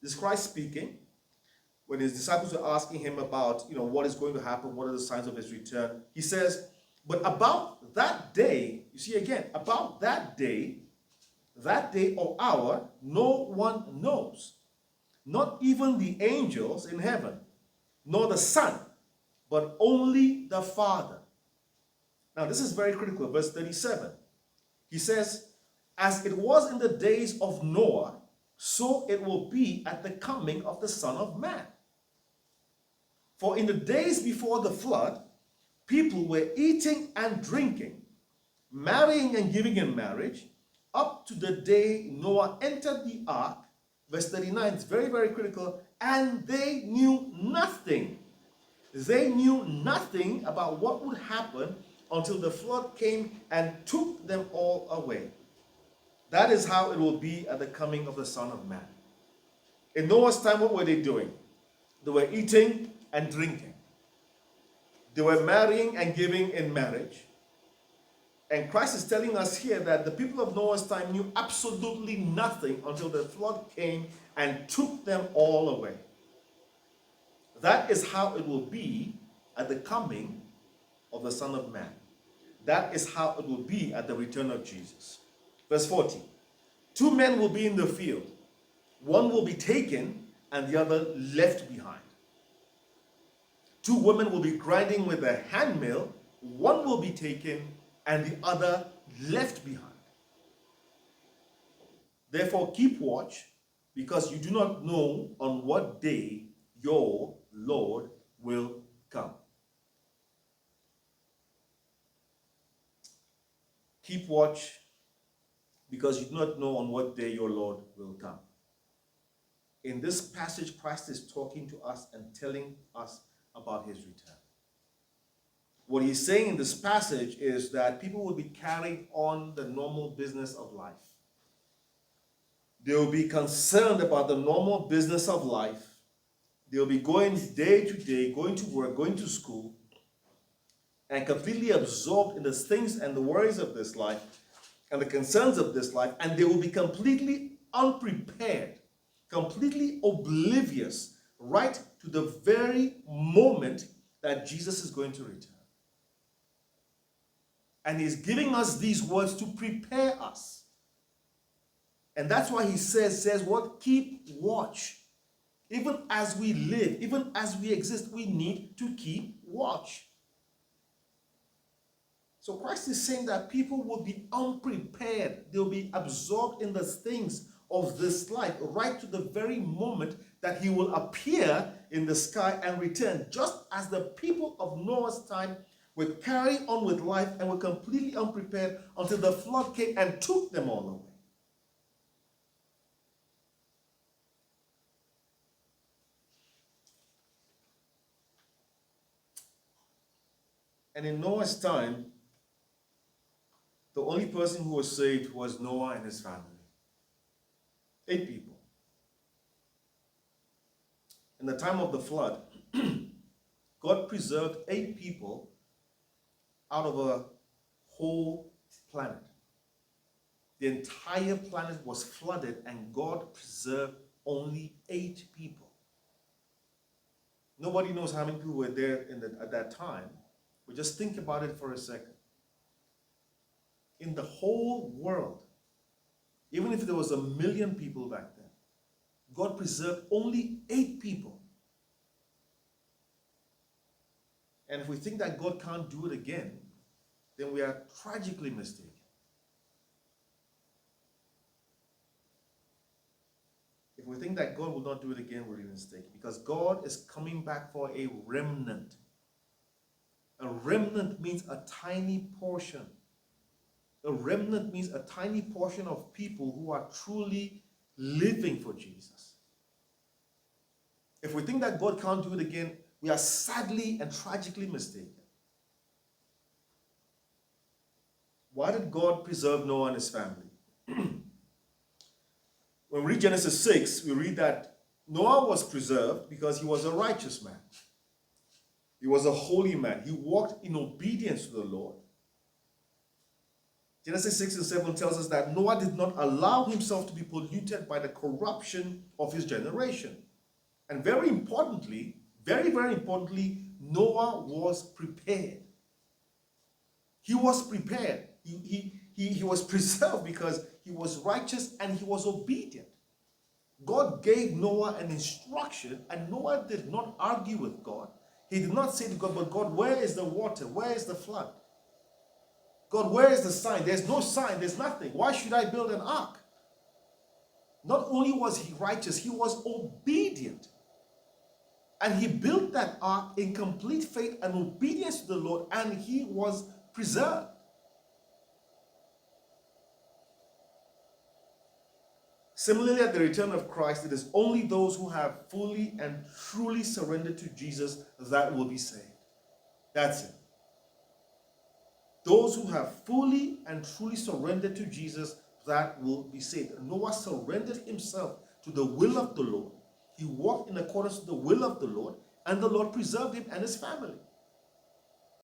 This is Christ speaking. When his disciples were asking him about, what is going to happen, what are the signs of his return, he says, but about that day, you see again, about that day or hour, no one knows, not even the angels in heaven, nor the Son, but only the Father. Now, this is very critical. Verse 37. He says, as it was in the days of Noah, so it will be at the coming of the Son of Man. For in the days before the flood, people were eating and drinking, marrying and giving in marriage, up to the day Noah entered the ark. Verse 39 is very, very critical. And they knew nothing. They knew nothing about what would happen until the flood came and took them all away. That is how it will be at the coming of the Son of Man. In Noah's time, what were they doing? They were eating and drinking. They were marrying and giving in marriage. And Christ is telling us here that the people of Noah's time knew absolutely nothing until the flood came and took them all away. That is how it will be at the coming of the Son of Man. That is how it will be at the return of Jesus. Verse 40. 2 men will be in the field. One will be taken and the other left behind. 2 women will be grinding with a handmill. One will be taken and the other left behind. Therefore keep watch, because you do not know on what day your Lord will come. Keep watch, because you do not know on what day your Lord will come. In this passage, Christ is talking to us and telling us about his return. What he's saying in this passage is that people will be carrying on the normal business of life. They will be concerned about the normal business of life. They'll be going day to day, going to work, going to school, and completely absorbed in the things and the worries of this life and the concerns of this life, and they will be completely unprepared, completely oblivious, right to the very moment that Jesus is going to return. And he's giving us these words to prepare us. And that's why he says what? Keep watch. Even as we live, even as we exist, we need to keep watch. So Christ is saying that people will be unprepared. They'll be absorbed in the things of this life, right to the very moment that he will appear in the sky and return. Just as the people of Noah's time were carrying on with life and were completely unprepared until the flood came and took them all away. And in Noah's time, the only person who was saved was Noah and his family. 8 people. In the time of the flood, God preserved 8 people out of a whole planet. The entire planet was flooded and God preserved only 8 people. Nobody knows how many people were there at that time, but just think about it for a second. In the whole world, even if there was 1 million people back then, God preserved only 8 people. And if we think that God can't do it again, then we are tragically mistaken. If we think that God will not do it again, we're mistaken. Because God is coming back for a remnant. A remnant means a tiny portion. A remnant means a tiny portion of people who are truly living for Jesus. If we think that God can't do it again, we are sadly and tragically mistaken. Why did God preserve Noah and his family? When we read Genesis 6, we read that Noah was preserved because he was a righteous man. He was a holy man. He walked in obedience to the Lord. Genesis 6 and 7 tells us that Noah did not allow himself to be polluted by the corruption of his generation. And very importantly, very importantly, Noah was prepared. He was prepared. He was preserved because he was righteous and he was obedient. God gave Noah an instruction, and Noah did not argue with God. He did not say to God, but God, where is the water? Where is the flood? God, where is the sign? There's no sign. There's nothing. Why should I build an ark? Not only was he righteous, he was obedient. And he built that ark in complete faith and obedience to the Lord, and he was preserved. Similarly, at the return of Christ, it is only those who have fully and truly surrendered to Jesus that will be saved. That's it. Those who have fully and truly surrendered to Jesus, that will be saved. Noah surrendered himself to the will of the Lord. He walked in accordance to the will of the Lord, and the Lord preserved him and his family.